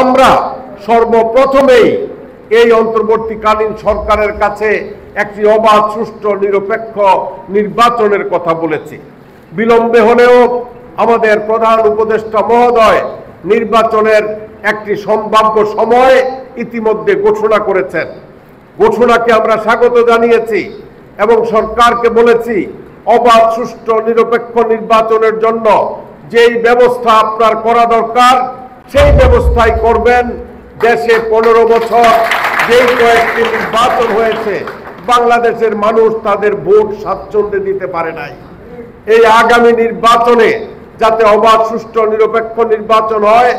আমরা সর্বপ্রথমেই এই অন্তর্বর্তীকালীন সরকারের কাছে একটি অবাধ, সুষ্ঠু, নিরপেক্ষ নির্বাচনের কথা বলেছি। বিলম্বে হলেও আমাদের প্রধান উপদেষ্টা মহোদয় নির্বাচনের একটি সম্ভাব্য সময় ইতিমধ্যে ঘোষণা করেছেন। ঘোষণাকে আমরা স্বাগত জানিয়েছি এবং সরকারকে বলেছি অবাধ, সুষ্ঠু, নিরপেক্ষ নির্বাচনের জন্য যেই ব্যবস্থা আপনার করা দরকার সেই ব্যবস্থাই করবেন। দেশে 15 বছর যেই কয়েকটি নির্বাচন হয়েছে, বাংলাদেশের মানুষ তাদের ভোট স্বাচ্ছন্দ্যে দিতে পারে নাই। এই আগামী নির্বাচনে যাতে অবাধ, সুষ্ঠু, নিরপেক্ষ নির্বাচন হয়,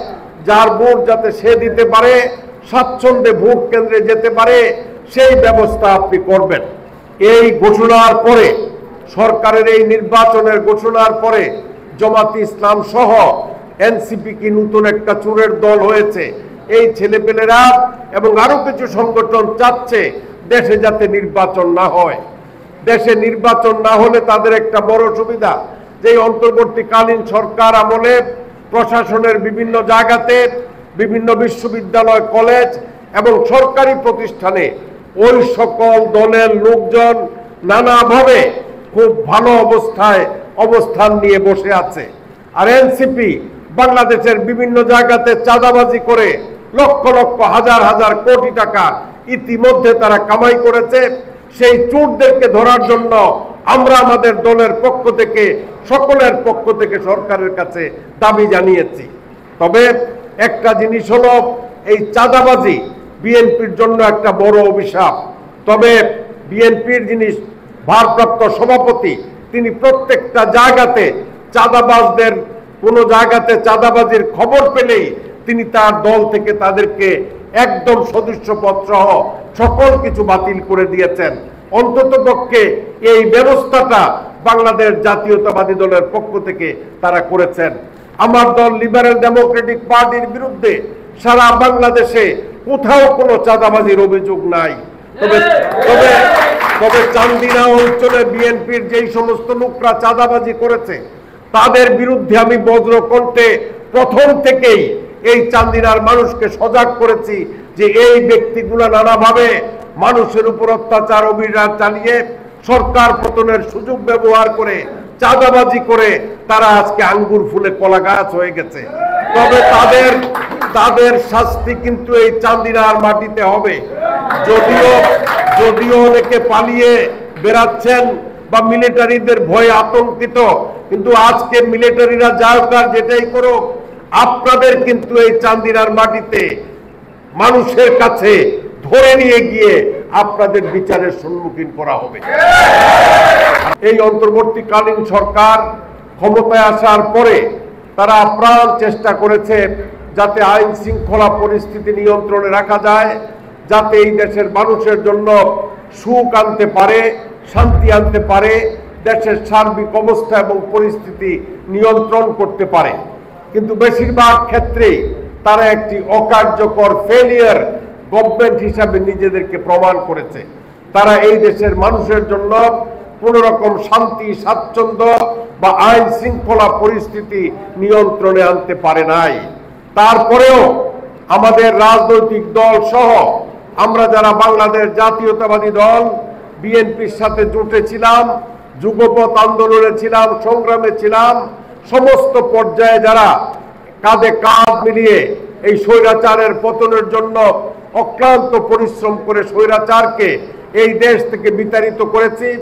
যার ভোট যাতে সে দিতে পারে, স্বাচ্ছন্দ্যে ভোট কেন্দ্রে যেতে পারে, সেই ব্যবস্থা আপনি করবেন। এই ঘোষণার পরে, সরকারের এই নির্বাচনের ঘোষণার পরে জামাতে ইসলাম সহ এনসিপি কি নতুন একটা চোরের দল হয়েছে। এই ছেলেপেলেরা এবং আরো কিছু সংগঠন চাচ্ছে দেশে যাতে নির্বাচন না হয়। দেশে নির্বাচন না হলে তাদের একটা বড় সুবিধা, যে অন্তর্বর্তীকালীন সরকার আমলে প্রশাসনের বিভিন্ন জায়গাতে, বিভিন্ন বিশ্ববিদ্যালয়, কলেজ এবং সরকারি প্রতিষ্ঠানে ওই সকল দলের লোকজন নানাভাবে খুব ভালো অবস্থান নিয়ে বসে আছে। আর এনসিপি বাংলাদেশের বিভিন্ন জায়গাতে চাঁদাবাজি করে লক্ষ লক্ষ, হাজার হাজার কোটি টাকা ইতিমধ্যে তারা কামাই করেছে। সেই চোরদেরকে ধরার জন্য আমরা আমাদের দলের পক্ষ থেকে, সকলের পক্ষ থেকে সরকারের কাছে দাবি জানিয়েছি। তবে একটা জিনিস হলো, এই চাঁদাবাজি বিএনপির জন্য একটা বড় অভিশাপ। তবে বিএনপির যিনি ভারপ্রাপ্ত সভাপতি, তিনি প্রত্যেকটা জায়গাতে চাঁদাবাজদের, কোনো জায়গাতে চাঁদাবাজির খবর পেলেই তিনি তার দল থেকে তাদেরকে একদম সদস্যপদ সহ সকল কিছু বাতিল করে দিয়েছেন। অন্ততপক্ষে এই ব্যবস্থাটা বাংলাদেশ জাতীয়তাবাদী দলের পক্ষ থেকে তারা করেছেন। আমার দল লিবারেল ডেমোক্রেটিক পার্টির বিরুদ্ধে সারা বাংলাদেশে কোথাও কোনো চাঁদাবাজির অভিযোগ নাই। তবে চান্দিনা অঞ্চলে বিএনপির যেই সমস্ত লোকরা চাঁদাবাজি করেছে, তাদের বিরুদ্ধে আমি বজ্রকণ্ঠে প্রথম থেকেই এই চান্দিনার মানুষকে সজাগ করেছি যে এই ব্যক্তিগুলো নানাভাবে মানুষের উপর অত্যাচার, অবিচার চালিয়ে সরকার পতনের সুযোগ ব্যবহার করে চাঁদাবাজি করে তারা আজকে আঙ্গুর ফুলে কলা গাছ হয়ে গেছে। তবে তাদের শাস্তি কিন্তু এই চান্দিনার মাটিতে হবে। যদিও অনেকে পালিয়ে বেড়াচ্ছেন বা মিলিটারিদের ভয়ে আতঙ্কিত, কিন্তু আজকে মিলিটারিরা যা হোক যেটাই করুক, আপনাদের কিন্তু এই চান্দিনার মাটিতে মানুষের কাছে ধরে নিয়ে গিয়ে আপনাদের বিচারের সম্মুখীন করা হবে। এই অন্তর্বর্তীকালীন সরকার ক্ষমতায় আসার পরে তারা আপ্রাণ চেষ্টা করেছে যাতে আইন শৃঙ্খলা পরিস্থিতি নিয়ন্ত্রণে রাখা যায়, যাতে এই দেশের মানুষের জন্য সুখ আনতে পারে, শান্তি আনতে পারে, দেশের সার্বিক অবস্থা এবং পরিস্থিতি নিয়ন্ত্রণ করতে পারে। কিন্তু বেশিরভাগ ক্ষেত্রেই তারা একটি অকার্যকর ফেলিয়ার গভর্নমেন্ট হিসাবে নিজেদেরকে প্রমাণ করেছে। তারা এই দেশের মানুষের জন্য কোন রকম শান্তি, স্বাচ্ছন্দ্য বা আইন শৃঙ্খলা পরিস্থিতি নিয়ন্ত্রণে আনতে পারে নাই। তারপরেও আমাদের রাজনৈতিক দল সহ আমরা যারা বাংলাদেশ জাতীয়তাবাদী দল বিএনপির সাথে জুটেছিলাম, যুগপৎ আন্দোলনে ছিলাম, সংগ্রামে ছিলাম, সমস্ত পর্যায়ে যারা কাঁধে কাঁধ মিলিয়ে এই স্বৈরাচারের পতনের জন্য অক্লান্ত পরিশ্রম করে স্বৈরাচারকে এই দেশ থেকে বিতাড়িত করেছি।